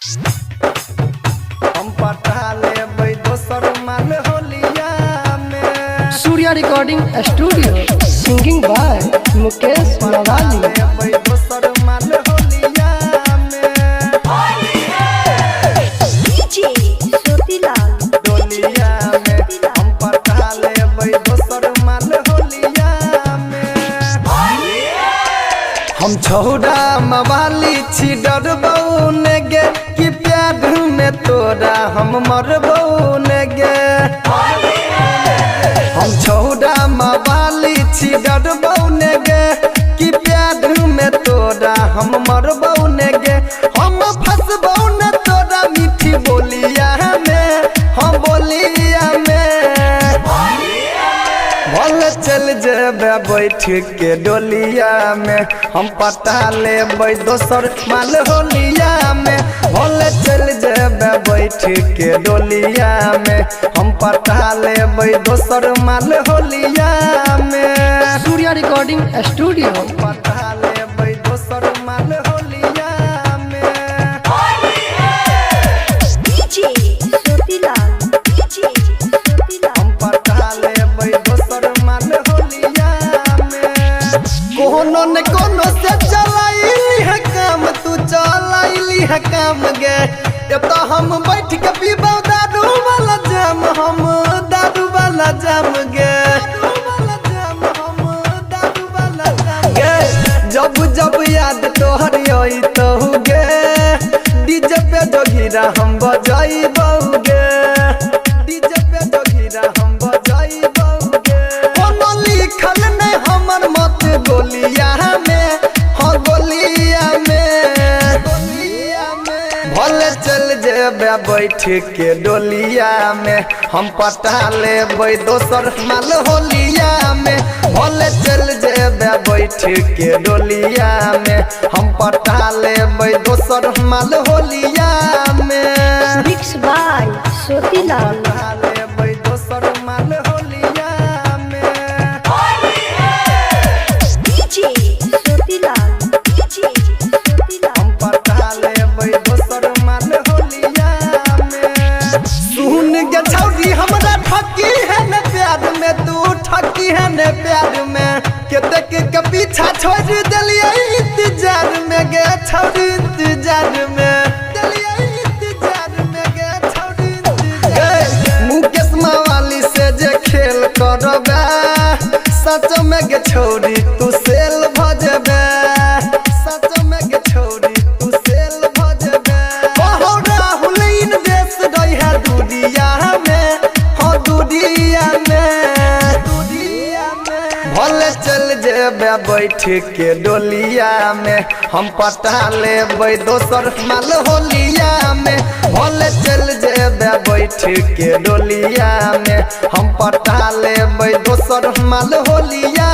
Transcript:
हम पटा लेबै दोसर माल होलिया में। Surya recording studio singing by Mukesh Mawali. लेबै दोसर माल होलिया में। डीजे ज्योतिलाल डोलिया में हम पटा लेबै दोसर माल होलिया में। हम छौड़ा मवाली छी डरबौ ने गे कि प्यार में तोरा हम मरबौ ने गे। हम छौड़ा मवाली छी डरबौ ने गे कि प्यार में तोरा हम मरबौ ने गे। हम फंसबौ ने तोरा मीठी बोलिया में। हम बोलिया में भल चल जेबे बैठ के डोलिया में। हम पटा लेबै दोसर माल होलिया में। भल चल जेबे बैठ के डोलिया में। हम पटा लेबै दोसर माल होलिया में। सूर्या रिकॉर्डिंग स्टूडियो पटा लेबै दोसर माल होलिया में। डीजे ज्योतिलाल हम पटा लेबै दोसर माल होलिया में। कोनो न कोनो से चलाइली है काम, तू चलाइली है काम गे। एत हम बैठ के पीबौ दारू वाला जाम, हम दारू वाला जाम गे। गे जब जब याद तोहर आई तहु गे, डीजे पे जोगिरा हम बजाइबौ गे। डीजे पे जोगिरा हम बजाइबौ गे। कोनो लिखल नहीं हमर मत गोलिया में। हाँ गोलिया में भले चल जेबे बैठ के डोलिया में। हम पटा लेबै दोसर माल होलिया में। भले चल जेबे बैठ के डोलिया में। हम पटा लेबै दोसर माल होलिया में। मिक्स बाय ज्योतिलाल पटा लेबै दोसर माल होलिया में। डीजे ज्योतिलाल हम पटा लेबै दोसर माल होलिया में। सुन गे छौरी हमरा ठकी है न प्यार में, तू ठकी है न प्यार में। केते के पीछा छोड़ देलियै इंतजार में गे छौरी, इंतजार में देलियै इंतजार में गे छौरी, इंतजार। मुकेश मवाली से जे खेल करबे, सच में गे छौरी तू सेल भजबे। सच में गे छौरी तू सेल भजबे। कहो राहुल इन्वेस रही है दुनिया में। हाँ दुनिया में भले चल जेबे बैठ के डोलिया में। हम पटा लेबै दोसर माल होलिया में। भले चल जेबे बैठ के डोलिया में। हम पटा लेबै दोसर माल होलिया